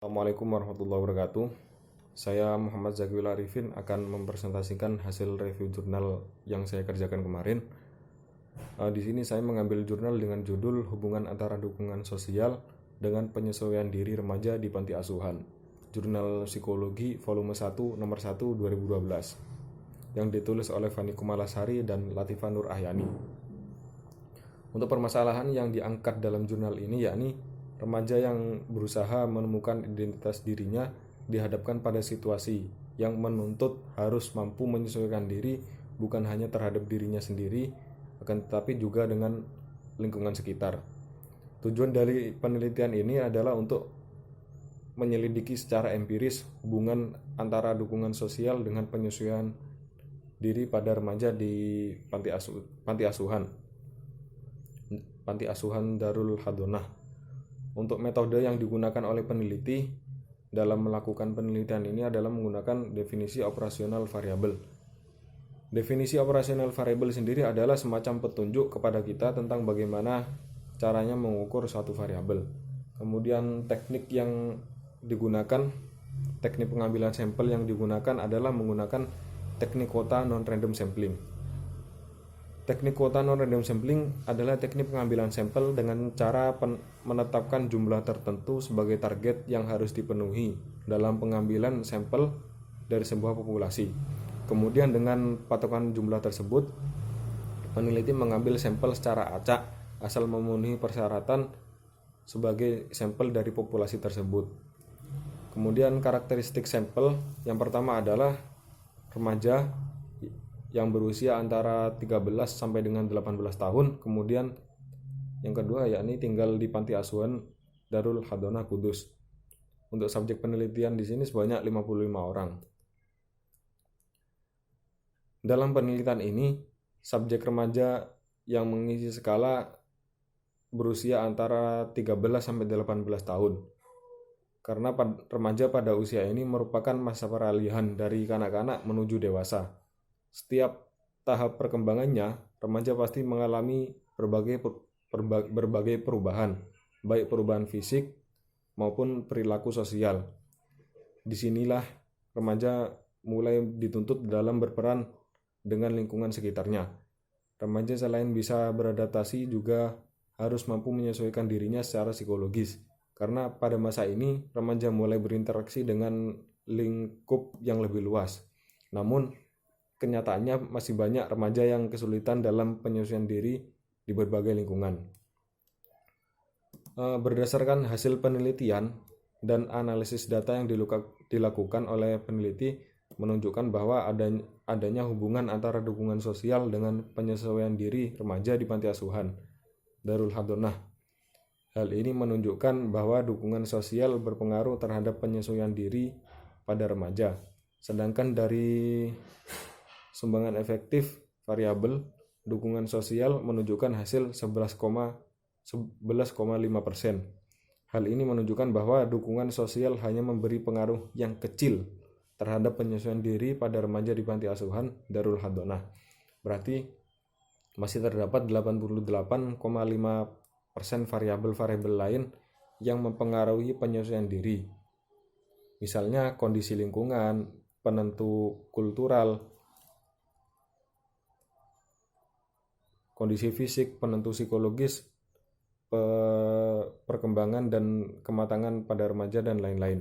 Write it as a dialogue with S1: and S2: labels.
S1: Assalamualaikum warahmatullahi wabarakatuh. Saya Muhammad Zakiul Arifin akan mempresentasikan hasil review jurnal yang saya kerjakan kemarin. Di sini saya mengambil jurnal dengan judul Hubungan Antara Dukungan Sosial dengan Penyesuaian Diri Remaja di Panti Asuhan. Jurnal Psikologi volume 1 nomor 1 2012 yang ditulis oleh Fani Kumalasari dan Latifah Nur Ahyani. Untuk permasalahan yang diangkat dalam jurnal ini yakni remaja yang berusaha menemukan identitas dirinya dihadapkan pada situasi yang menuntut harus mampu menyesuaikan diri bukan hanya terhadap dirinya sendiri, akan tetapi juga dengan lingkungan sekitar. Tujuan dari penelitian ini adalah untuk menyelidiki secara empiris hubungan antara dukungan sosial dengan penyesuaian diri pada remaja di panti asuhan Darul Hadonah. Untuk metode yang digunakan oleh peneliti dalam melakukan penelitian ini adalah menggunakan definisi operasional variabel. Definisi operasional variabel sendiri adalah semacam petunjuk kepada kita tentang bagaimana caranya mengukur suatu variabel. Kemudian teknik pengambilan sampel yang digunakan adalah menggunakan teknik kuota non-random sampling. Teknik kuota non-random sampling adalah teknik pengambilan sampel dengan cara menetapkan jumlah tertentu sebagai target yang harus dipenuhi dalam pengambilan sampel dari sebuah populasi. Kemudian dengan patokan jumlah tersebut, peneliti mengambil sampel secara acak asal memenuhi persyaratan sebagai sampel dari populasi tersebut. Kemudian karakteristik sampel yang pertama adalah remaja yang berusia antara 13 sampai dengan 18 tahun. Kemudian yang kedua yakni tinggal di Panti Asuhan Darul Hadonah Kudus. Untuk subjek penelitian di sini sebanyak 55 orang. Dalam penelitian ini, subjek remaja yang mengisi skala berusia antara 13 sampai 18 tahun. Karena remaja pada usia ini merupakan masa peralihan dari kanak-kanak menuju dewasa. Setiap tahap perkembangannya, remaja pasti mengalami berbagai perubahan, baik perubahan fisik maupun perilaku sosial. Disinilah remaja mulai dituntut dalam berperan dengan lingkungan sekitarnya. Remaja selain bisa beradaptasi juga harus mampu menyesuaikan dirinya secara psikologis, karena pada masa ini remaja mulai berinteraksi dengan lingkup yang lebih luas. Namun kenyataannya masih banyak remaja yang kesulitan dalam penyesuaian diri di berbagai lingkungan. Berdasarkan hasil penelitian dan analisis data yang dilakukan oleh peneliti menunjukkan bahwa adanya hubungan antara dukungan sosial dengan penyesuaian diri remaja di Panti Asuhan Darul Hadonah. Hal ini menunjukkan bahwa dukungan sosial berpengaruh terhadap penyesuaian diri pada remaja. Sedangkan dari sumbangan efektif variabel dukungan sosial menunjukkan hasil 11,5%. Hal ini menunjukkan bahwa dukungan sosial hanya memberi pengaruh yang kecil terhadap penyesuaian diri pada remaja di Panti Asuhan Darul Hadonah. Berarti masih terdapat 88,5% variabel-variabel lain yang mempengaruhi penyesuaian diri. Misalnya kondisi lingkungan, penentu kultural, kondisi fisik, penentu psikologis, perkembangan dan kematangan pada remaja, dan lain-lain.